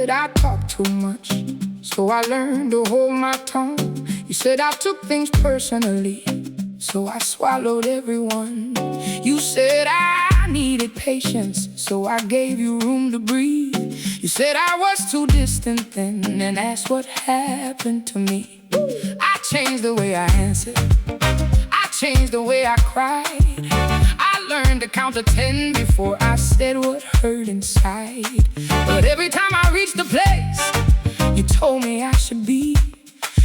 said I talk too much, so I learned to hold my tongue. You said I took things personally, so I swallowed everyone. You said I needed patience, so I gave you room to breathe. You said I was too distant then, and that's what happened to me. I changed the way I answered, I changed the way I cried. I learned to count to 10 before I said what hurt inside. But every time I reached the place you told me I should be,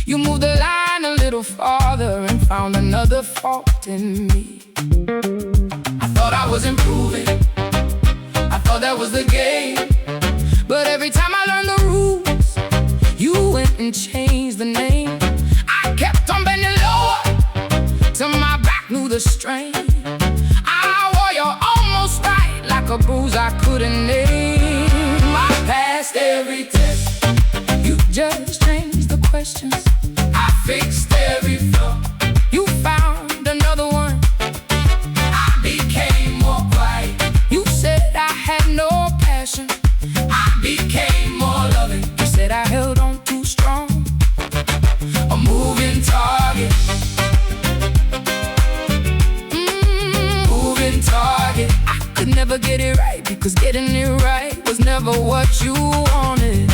you moved the line a little farther and found another fault in me. I thought I was improving, I thought that was the game. But every time I learned the rules, you went and changed the name. I kept on bending lower till my back knew the strain. I wore you almost right, like a bruise I couldn't name. I passed every test, you just changed the questions. I fixed every flaw, you found another one. I became more quiet, you said I had no passion. I became more loving, you said I held on too strong. A moving target, moving target. I could never get it right, because getting it right was never what you wanted.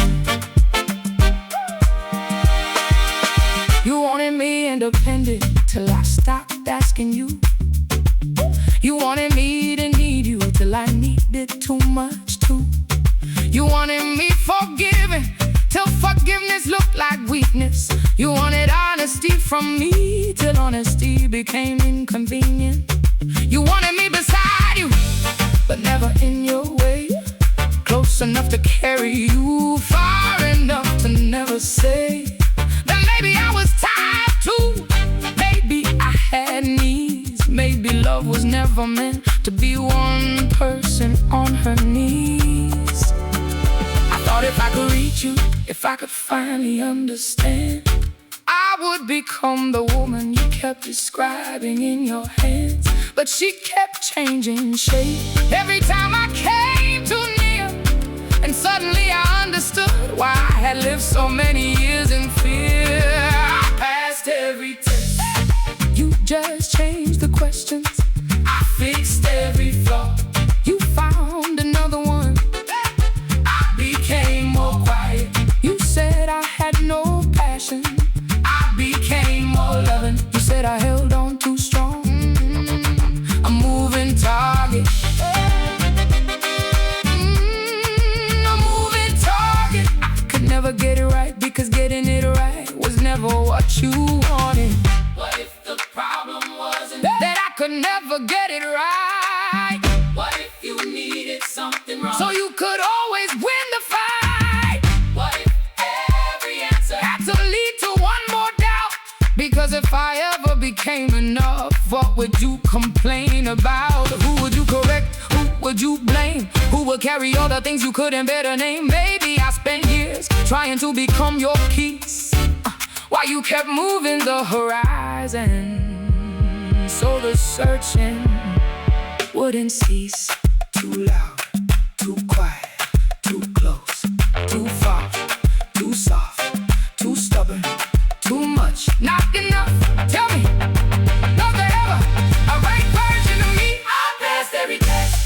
You wanted me independent till I stopped asking you. You wanted me to need you till I needed too much too. You wanted me forgiving till forgiveness looked like weakness. You wanted honesty from me till honesty became inconvenient. You wanted me beside you, but never in your way, close enough to carry you, far enough to never say that maybe I was tired too. Maybe I had needs, maybe love was never meant to be one person on her knees. I thought if I could reach you, if I could finally understand, I would become the woman you kept describing in your hands. But she kept changing shape every time I came too near, and suddenly I understood why I had lived so many years in fear. I passed every test, you just changed the questions. I fixed every flaw, you found another one. I became more quiet, you said I had no passion. I became more loving, you said I held on too strong. A moving target, a moving target. I could never get it right, because getting it right was never what you wanted. What if the problem wasn't that I could never get it right? What if you needed something wrong, so you could always win the fight? What if every answer had to lead to one more doubt? Because if I ever became enough, what would you complain about? Who would you correct? Who would you blame? Who would carry all the things you couldn't better name? Baby, I spent years trying to become your peace, while you kept moving the horizon, so the searching wouldn't cease. Too loud, too quiet, too close, too far, too soft, too stubborn, too much, not enough. Tell me, was there ever a right version of me? I passed every test.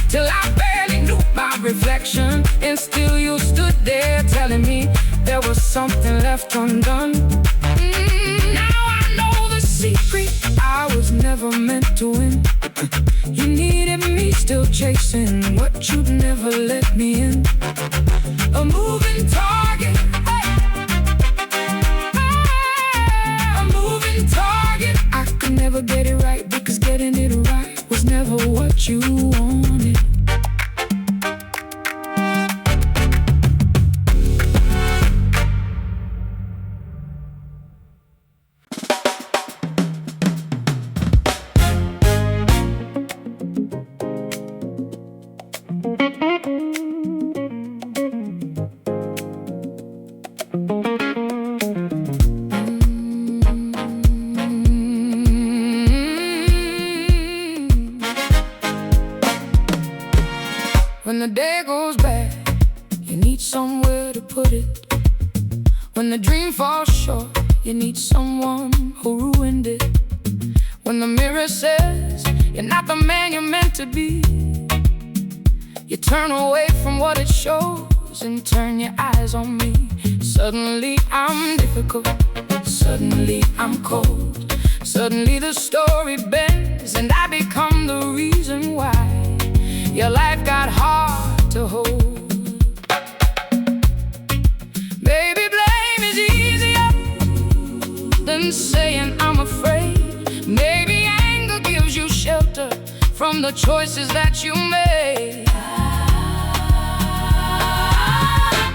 Till I barely knew my reflection, and still you stood there telling me there was something left undone. Now I know the secret, I was never meant to win. You needed me, still chasing what you'd never let me in. A moving target, a moving target. I could never get it right, because getting it right was never what you wanted. the day goes bad, you need somewhere to put it. When the dream falls short, you need someone who ruined it. When the mirror says you're not the man you're meant to be, you turn away from what it shows and turn your eyes on me. Suddenly I'm difficult, suddenly I'm cold. Suddenly the story bends and I become the reason why your life got hard to hold. Baby, blame is easier than saying I'm afraid. Maybe anger gives you shelter from the choices that you made.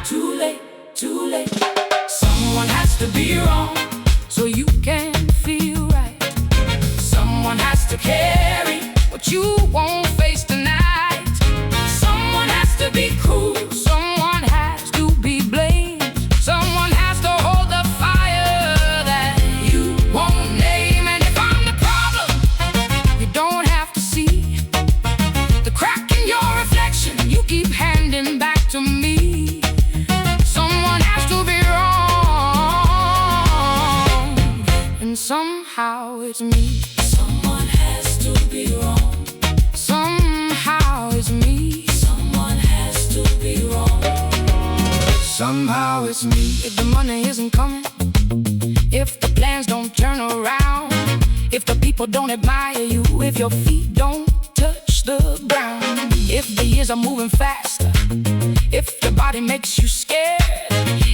Too late, too late. Someone has to be wrong so you can feel right. Someone has to carry what you won't face tonight. Someone has to be cruel, someone has to be blamed. Someone has to hold the fire that you won't name. And if I'm the problem, you don't have to see the crack in your reflection you keep handing back to me. Someone has to be wrong, and somehow it's me. Someone has to be wrong. Somehow it's me. Someone has to be wrong. Somehow it's me. If the money isn't coming, if the plans don't turn around, if the people don't admire you, if your feet don't touch the ground, if the years are moving faster, if your body makes you scared,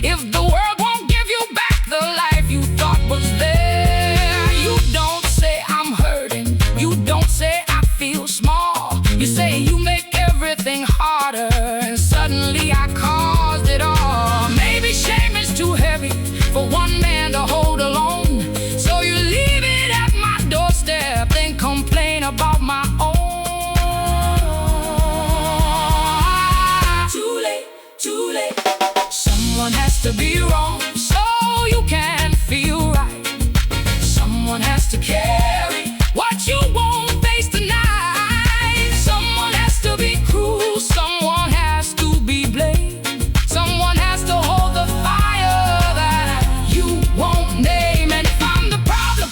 if the world won't give you back the life you thought was there. You don't say I'm hurting, you don't say I feel small. You say you make everything harder, and suddenly I caused it all. Maybe shame is too heavy for one man to hold alone, so you leave it at my doorstep, then complain about my own. Too late, too late. Someone has to be wrong so you can feel right. Someone has to carry what you won't face tonight. Someone has to be cruel, someone has to be blamed. Someone has to hold the fire that you won't name. And if I'm the problem,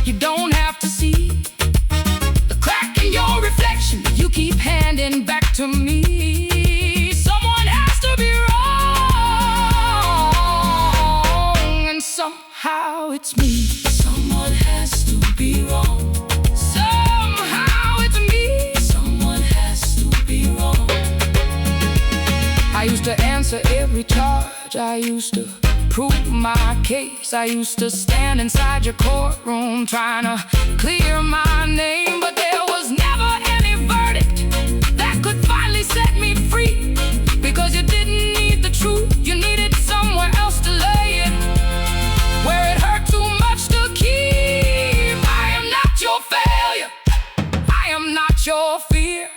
you don't have to see the crack in your reflection you keep handing back to me. Someone has to be wrong, and somehow it's me. Someone has to be wrong. Somehow it's me. Someone has to be wrong. I used to answer every charge, I used to prove my case, I used to stand inside your courtroom trying to clear my name. But there was never any verdict that could finally set me free, because you didn't need the truth, you needed somewhere else to lay it, where it hurt too much to keep. I am not your failure, I am not your fear,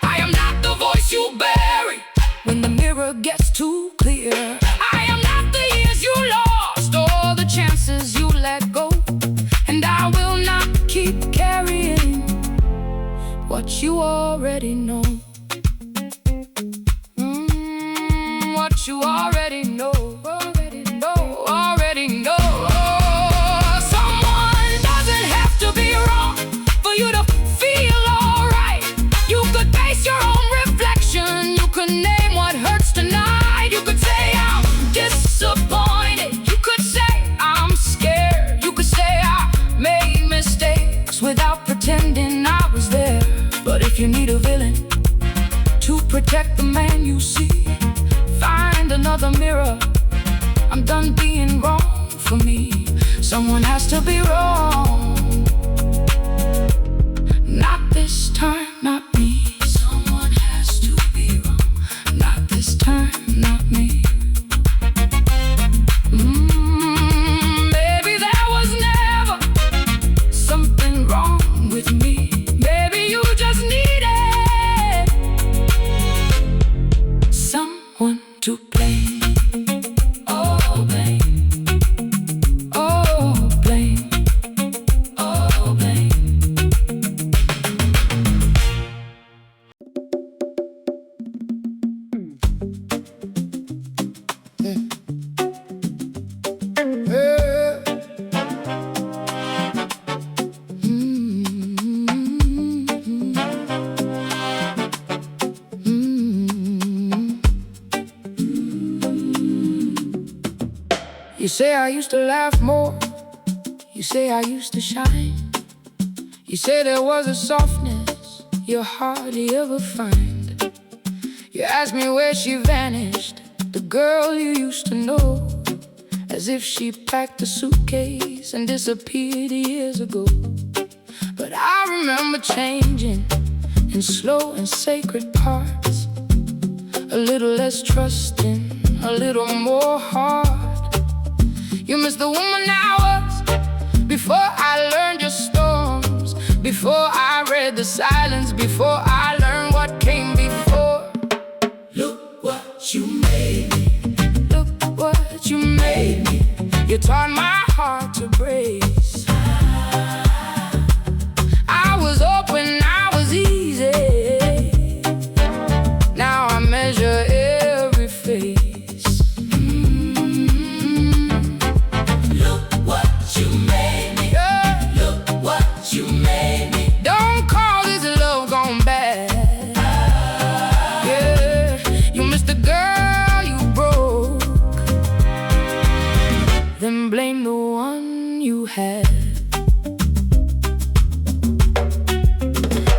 I am not the voice you bury when the mirror gets too clear. I am not the years you lost or the chances you let go, and I will not keep carrying what you already know. What you already know, already know, already know. Someone doesn't have to be wrong for you to feel alright. You could face your own reflection, you could name what hurts tonight. You could say I'm disappointed, you could say I'm scared, you could say I made mistakes without pretending I was there. But if you need a villain to protect the man you see, find another mirror. I'm done being wrong for me. Someone has to be wrong. Not this time, not me. Someone has to be wrong. Not this time, not me. Maybe there was never something wrong with me. Maybe you just needed someone to blame. Oh, blame. Oh, blame. Oh, blame. You say I used to laugh more, you say I used to shine. You say there was a softness you hardly ever find. You asked me where she vanished, the girl you used to know, as if she packed a suitcase and disappeared years ago. But I remember changing in slow and sacred parts, a little less trusting, a little more hard. You miss the woman I was before I learned your storms, before I read the silence, before I learned what came before. Look what you made me. Look what you made me. You taught my heart to brace. I was open, I was easy. Now I measure every face. Look what you made me. Yeah. Look what you made me. Don't call this love gone bad. Yeah, you missed the girl you broke, then blame the one you had.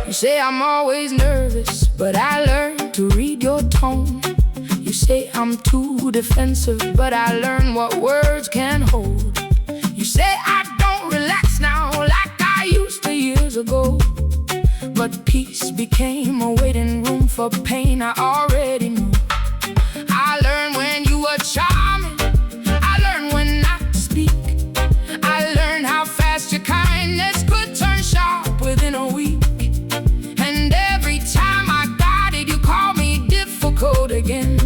You say I'm always nervous, but I learned to read your tone. You say I'm too defensive, but I learned what words can hold. You say I don't relax now like I used to years ago, but peace became a waiting room for pain I already knew. I learned when you were charming, I learned when not to speak. I learned how fast your kindness could turn sharp within a week. And every time I got it, you called me difficult again,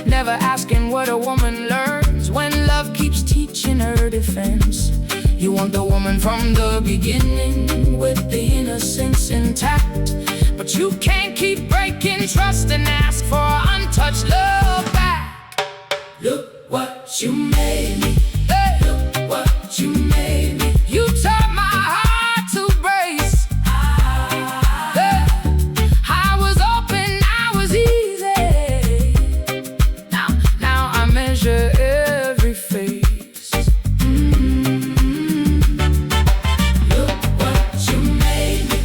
never asking what a woman learns when love keeps teaching her defense. You want the woman from the beginning with the innocence intact, but you can't keep breaking trust and ask for untouched love back. Look what you made me. Hey. Look what you made me. You taught my heart to brace. Hey. I was open, I was easy. Now I measure every face. Look what you made me.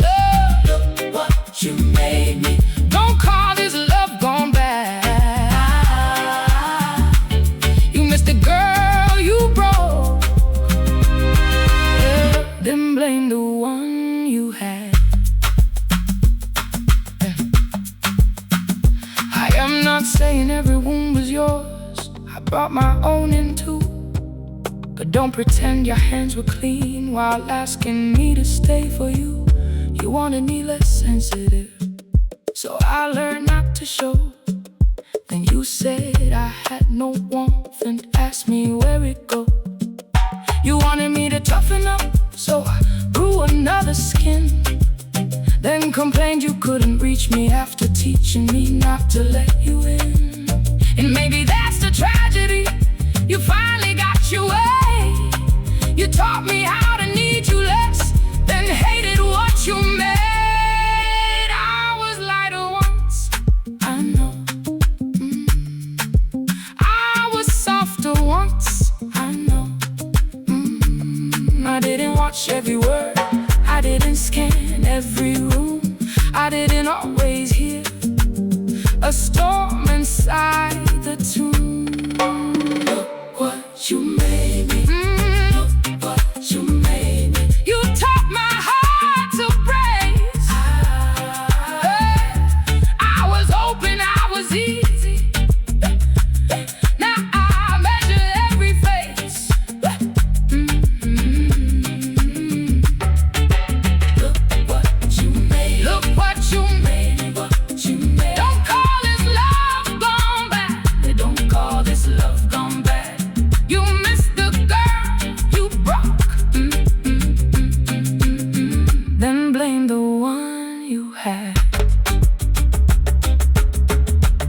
Look what you made me. Don't call this love gone bad. You missed the girl you broke, yeah, then blame the one you had. Yeah. I am not saying every wound was yours, I brought my own in too. But don't pretend your hands were clean while asking me to stay for you. You wanted me less sensitive, so I learned not to show. Then you said I had no warmth and asked me where it goes. You wanted me to toughen up, so I grew another skin. Then complained you couldn't reach me after teaching me not to let you in. And maybe that's the tragedy, you finally got your way. You taught me how to need you less, then hated what you made. I was lighter once, I know. I was softer once, I know. I didn't watch every word, I didn't scan every room, I didn't always hear a storm inside the tomb. Look what you made me. Look what you made me. You taught my heart to brace. I was open, I was easy. Now I measure every face. Look what you made. Look what you made. What you made. Don't call this love gone bad. Don't call this love gone bad. You missed the girl you broke, then blame the one you had.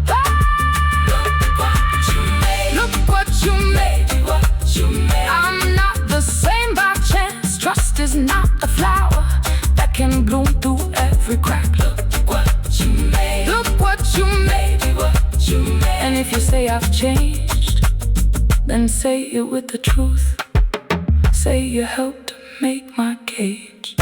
Look what you made. Look what you made. What you made. I'm not the same by chance. Trust is not a flower that can bloom through every crack. Look what you made. Look what you made. What you made. And if you say I've changed, then say it with the truth. Say you helped make my cage.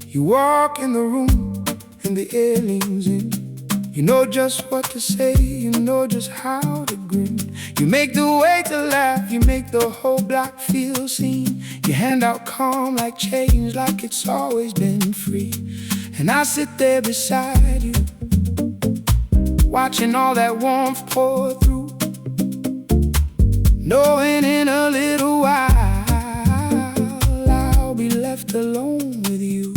You walk in the room and the air leans in. You know just what to say, you know just how to grin. You make the way to laugh, you make the whole block feel seen. You hand out calm like change, like it's always been free. And I sit there beside you, watching all that warmth pour through, knowing in a little while I'll be left alone with you.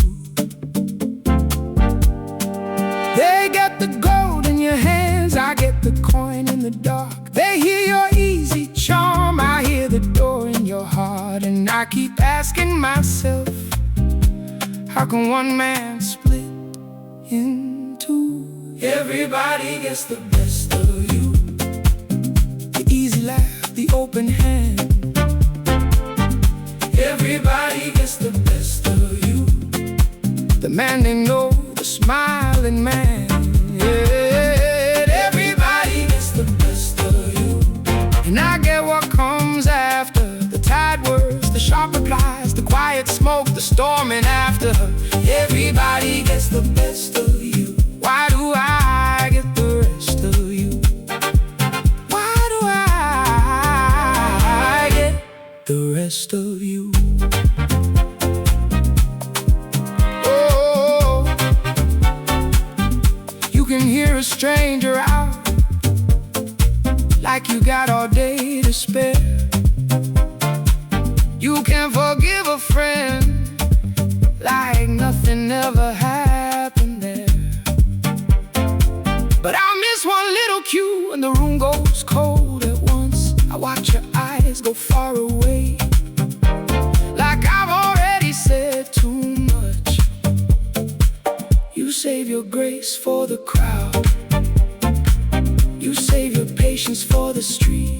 They get the gold in your hands, I get the coin in the dark. They hear your easy charm, I hear the door in your heart. And I keep asking myself, how can one man split in two? Everybody gets the best of you. The easy laugh, the open hand. Everybody gets the best of you. The man they know, the smiling man. Yeah, everybody gets the best of you. And I get what comes after. The tired words, the sharp replies, the quiet smoke, the storm and after. Everybody gets the best of you. Why do I get the rest of you? Why do I get the rest of you? You can hear a stranger out, like you got all day to spare. You can forgive a friend, like nothing ever happened there. But I miss one little cue and the room goes cold at once. I watch your eyes go far away, like I've already said too much. You save your grace for the crowd, you save your patience for the street.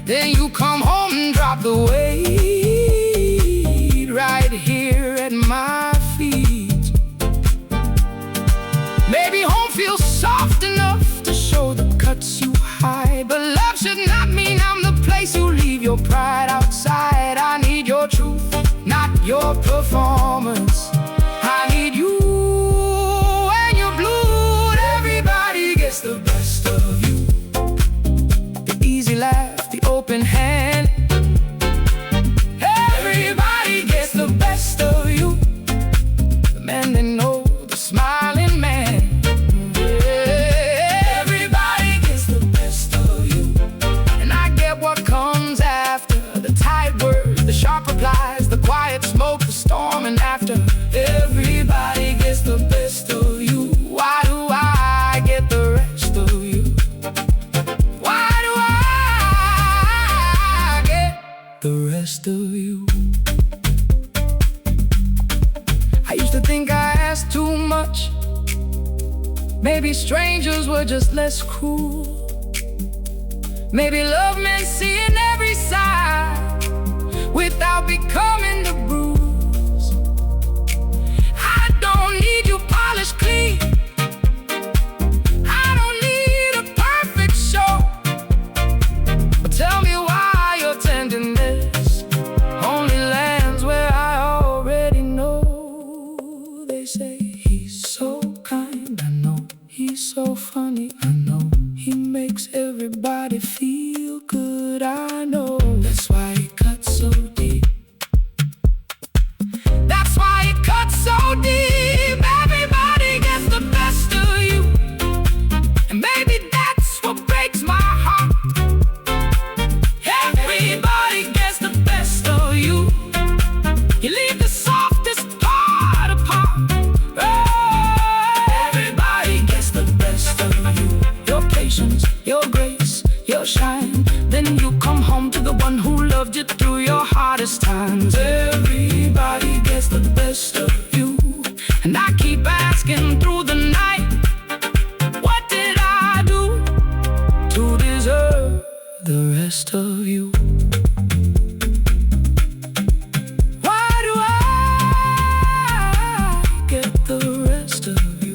Then you come home and drop the weight right here at my feet. Maybe home feels soft enough to show the cuts you hide, but love should not mean I'm the place you leave your pride outside. I need your truth, not your performance. I need you and your blood. Everybody gets the best of you. The easy laugh, the open hand. Everybody gets the best of you. The man they know, the smiling man. Everybody gets the best of you. And I get what comes after. The tired words, the sharp replies, the quiet smoke, the storm and after. Everybody gets the best of you. Why do I get the rest of you? Why do I get the rest of you? I used to think I asked too much. Maybe strangers were just less cruel. Maybe love meant seeing every side without becoming the bruise. I don't need you polished clean, I don't need a perfect show. But tell me why your tenderness only lands where I already know. They say he's so kind, I know. He's so funny, I know. He makes everybody feel good, I know. That's why he cuts so deep. That's why he cuts so deep. Everybody gets the best of you. And maybe that's what breaks my heart. Everybody gets the best of you. You leave the softest part apart. Everybody gets the best of you. Your patience, your grace, your shine. Then you come home to the one who loved you through your hardest times. Everybody gets the best rest of you? Why do I get the rest of you?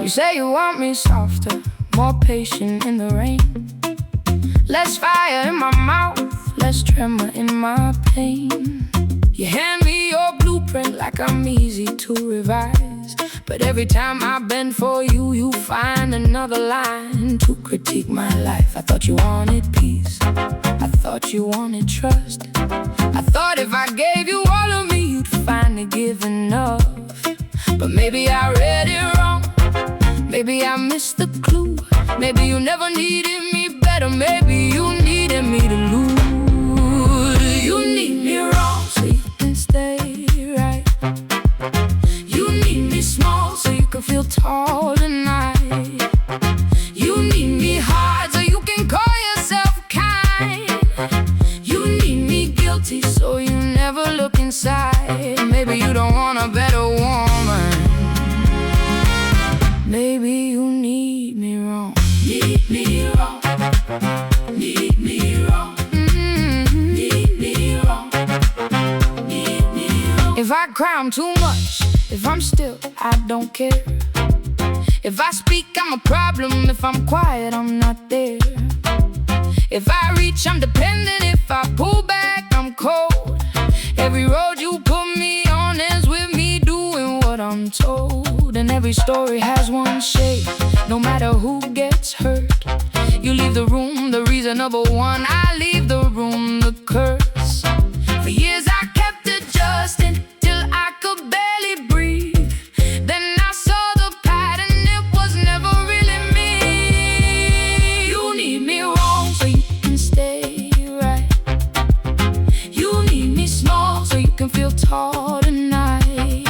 You say you want me softer, more patient in the rain, less fire in my mouth, less tremor in my pain. You hand me your blueprint like I'm easy to revise, but every time I bend for you, you find another line to critique my life. I thought you wanted peace, I thought you wanted trust, I thought if I gave you all of me, you'd finally give enough. But maybe I read it wrong, maybe I missed the clue. Maybe you never needed me better, maybe you needed me to lose. You need me wrong so you can stay right. You need me small so you can feel tall tonight. You need me hard so you can call yourself kind. You need me guilty so you never look inside. Maybe you don't want a better woman, maybe you need me wrong. Need me wrong. Need me wrong. Need me wrong. Need me wrong. If I cry, I'm too much. If I'm still, I don't care. If I speak, I'm a problem. If I'm quiet, I'm not there. If I reach, I'm dependent. If I pull back, I'm cold. Every road you put me on ends with me doing what I'm told. And every story has one shape, no matter who gets hurt. You leave the room, the reasonable one. I leave the room, the curse. For years I kept adjusting till I could barely breathe. Then I saw the pattern, it was never really me. You need me wrong so you can stay right. You need me small so you can feel tall tonight.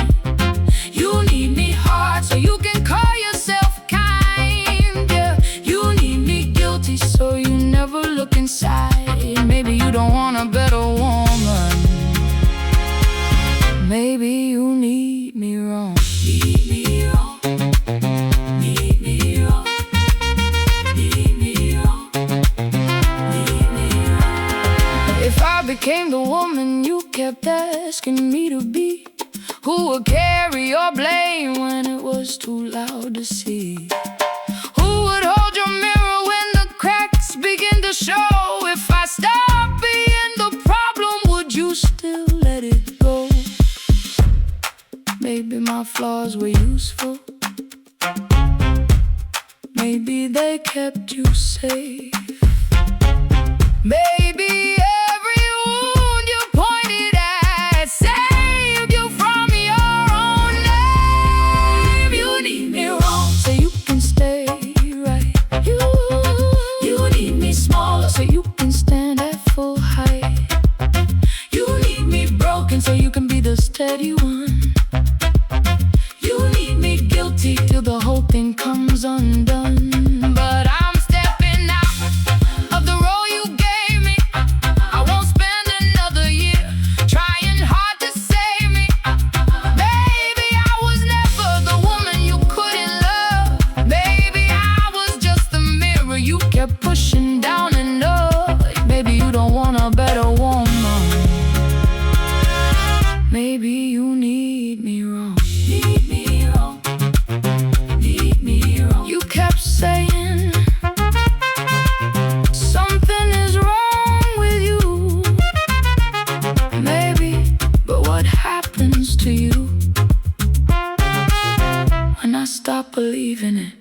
You need me hard so you can call yourself kind. Yeah, you need me guilty so you never look inside. Maybe you don't want a better woman, maybe you need me wrong. Need me wrong. Need me wrong. Need me wrong. Need me wrong. If I became the woman you kept asking me to be, who would carry your blame when it was too loud to see? Who would hold your mirror when the cracks begin to show? If I stopped being the problem, would you still let it go? Maybe my flaws were useful, maybe they kept you safe. Maybe every wound you pointed at saved you from your own name. You need me wrong so you can stay right. You need me smaller so you can stand at full height. You need me broken so you can be the steady one. You need me guilty till the whole thing comes undone. But I'm stepping out of the role you gave me. I won't spend another year trying hard to save me. Maybe I was never the woman you couldn't love. Maybe I was just the mirror you kept pushing down and up. Maybe you don't want a better woman, maybe you need me wrong. Need me wrong. Need me wrong. You kept saying something is wrong with you. Maybe, but what happens to you when I stop believing it?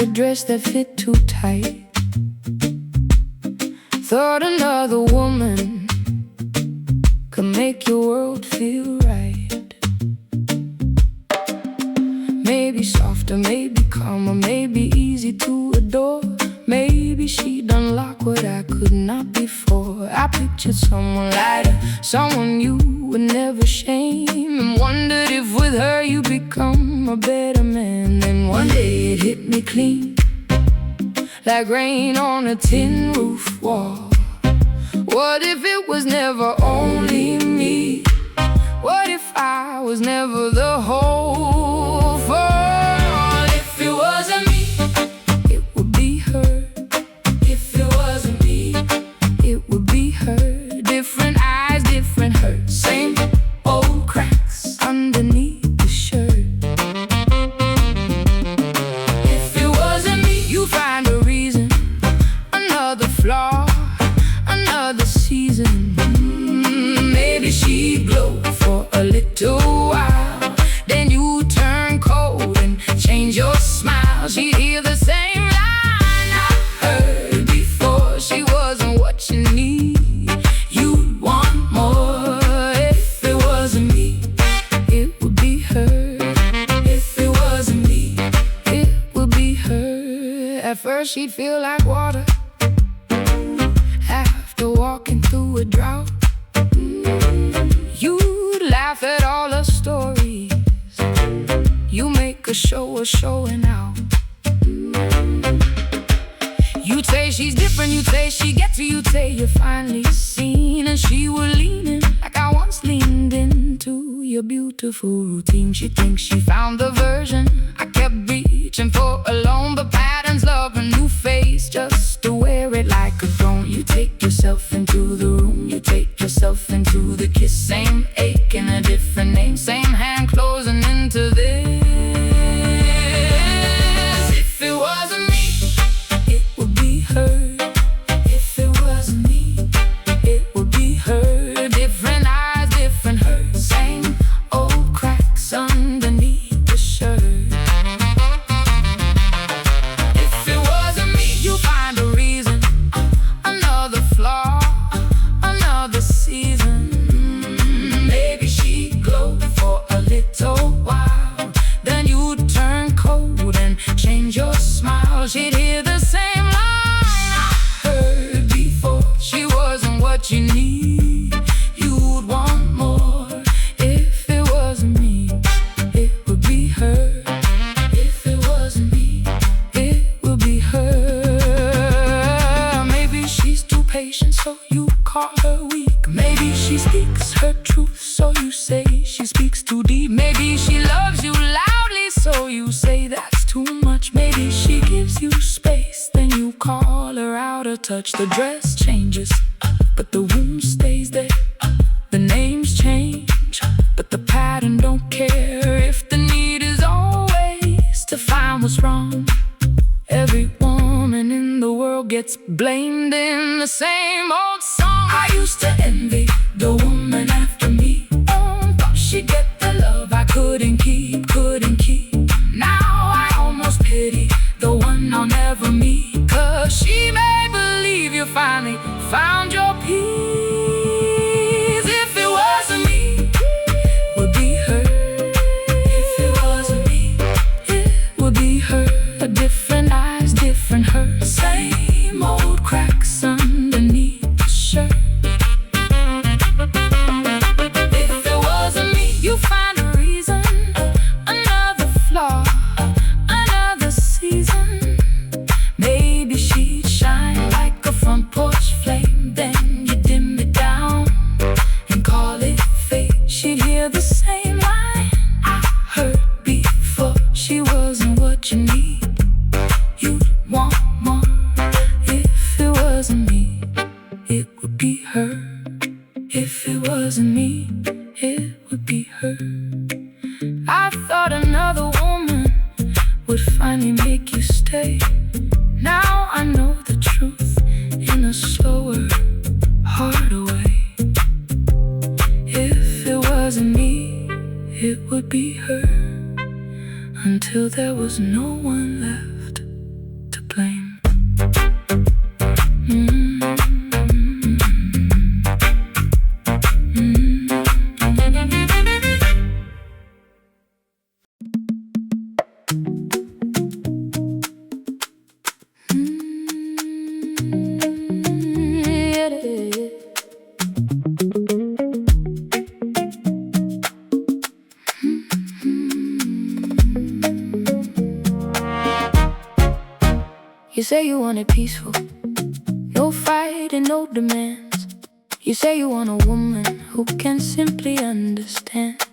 a dress that fit too tight. Thought another woman could make your world feel right. Maybe softer, maybe calmer, maybe easy to adore. Maybe she'd unlock what I could not before. I pictured someone lighter, someone you would never shame, and wondered if with her you'd become a better man. Then one day it hit me clean, like rain on a tin roof wall. What if it was never only me? What if I was never the whole fall? If it wasn't me, it would be her. If it wasn't me, it would be her. Different eyes, different hurts, same old cracks underneath the shirt. If it wasn't me, you find a reason, another flaw, another season. Maybe she'd glow for a little while, then you turn cold and change your smile. She'd hear the same line I heard before. She wasn't what you need, you'd want more. If it wasn't me, it would be her. If it wasn't me, it would be her. At first she'd feel like water after walking through a drought. You'd laugh at all her stories, you make a show of showing out. You'd say she's different, you'd say she gets you, you'd say you're finally seen. And she would lean in like I once leaned into your beautiful routine. She thinks she found the version I kept reaching for alone, but patterns love a new face just to wear it like a throne. You take yourself into the room, you take yourself into the kiss. Same ache in a different name, same hand closing into this. If it wasn't me, it would be her. If it wasn't me, it would be her. Different eyes, different hurts, same old cracks underneath the shirt. If it wasn't me, you find a reason, another flaw, another season. Maybe she'd glow for a little while, then you'd turn cold and change your smile. She'd hear the same line I heard before. She wasn't what you need, you'd want more. If it wasn't me, it would be her. If it wasn't me, it would be her. Maybe she's too patient, so you call her weak. Maybe she speaks her truth, so you say she speaks too deep. Maybe she loves you loudly, so you say that's too much. Maybe she gives you space, then you call her out of touch. The dress changes, but the wound stays there. The names change, but the pattern don't care. If the need is always to find what's wrong, every woman in the world gets blamed in the same old song. I used to envy the woman after me. Thought she'd get the love I couldn't keep, couldn't keep. Now I almost pity the one I'll never meet, 'cause she made believe you finally found your peace. If it wasn't me, it would be her. If it wasn't me, it would be her. A different eyes, different hurts, same old cracks underneath the shirt. If it wasn't me, you find a reason, another flaw, another season. Maybe she'd shine like a front porch flame, then you dim it down and call it fate. She'd hear the same line I heard before. She wasn't what you need, you'd want more. If it wasn't me, it would be her. If it wasn't me, it would be her. I thought another woman would finally make you stay. Now I know the truth in a slower, harder way. If it wasn't me, it would be her. Until there was no one left You say you want it peaceful, no fight and no demands. You say you want a woman who can simply understand.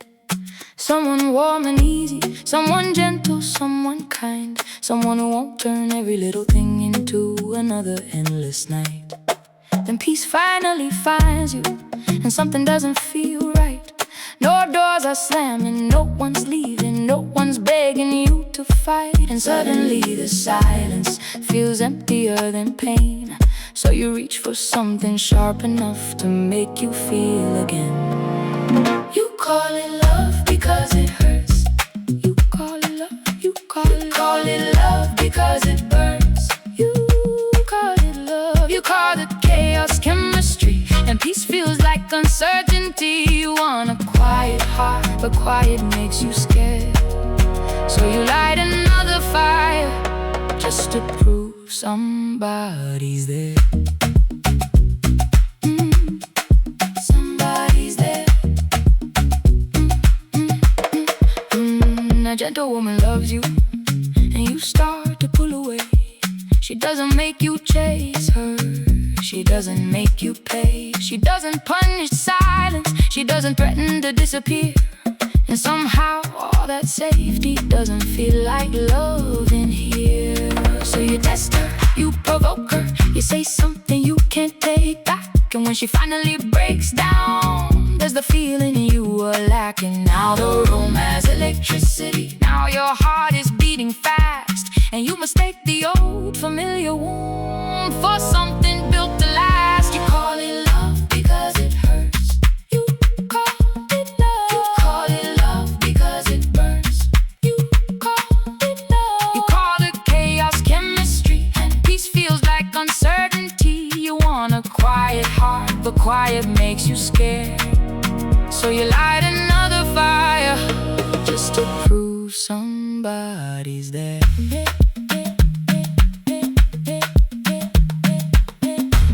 Someone warm and easy, someone gentle, someone kind, someone who won't turn every little thing into another endless night. Then peace finally finds you, and something doesn't feel right. No doors are slamming, no one's leaving, no one's begging you to fight. And suddenly the silence feels emptier than pain. So you reach for something sharp enough to make you feel again. You call it love because it hurts. You call it love, you call it love because it burns. You call it love, you call it chaos chemistry. And peace feels like uncertainty. You want a quiet heart, but quiet makes you scared. So you light another fire just to prove somebody's there. Somebody's there. A gentle woman loves you, and you start to pull away. She doesn't make you chase her, she doesn't make you pay. She doesn't punish silence, she doesn't threaten to disappear. And somehow all that safety doesn't feel like love in here. So you test her, you provoke her, you say something you can't take back. And when she finally breaks down, there's the feeling you were lacking. Now the room has electricity, now your heart is beating fast. And you mistake the old familiar wound for something built to last. You call it love because it hurts. You call it love. You call it love because it burns. You call it love. You call it chaos chemistry, and peace feels like uncertainty. You want a quiet heart, but quiet makes you scared. So you light another fire just to prove somebody's there.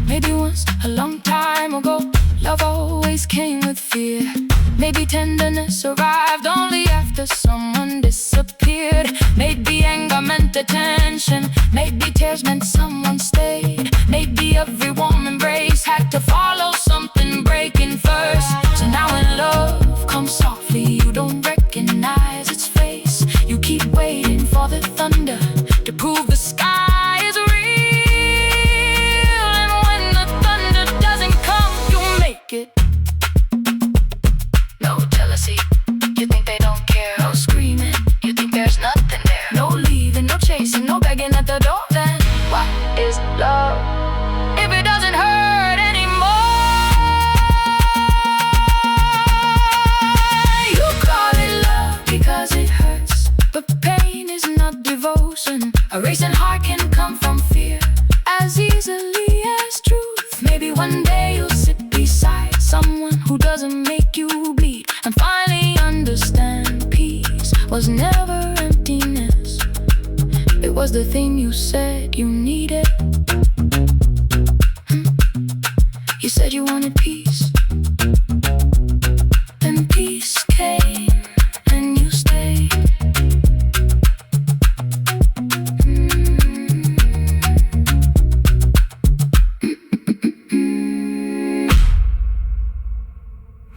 Maybe once, a long time ago, love always came with fear. Maybe tenderness arrived only after someone disappeared. Maybe anger meant attention, maybe tears meant someone stayed. Maybe every warm embrace had to follow something breaking first. So now when love comes softly, you don't recognize its face. You keep waiting for the thunder to prove the sky is real. And when the thunder doesn't come, you make it. No jealousy, you think they don't care. No screaming, you think there's nothing there. No leaving, no chasing, no begging at the door. Then what is love if it doesn't hurt anymore? You call it love because it hurts, but pain is not devotion. A racing heart can come from fear as easily as truth. Maybe one day you'll sit beside someone who doesn't make you bleed, and finally understand peace was never emptiness. It was the thing you said you needed. You said you wanted peace,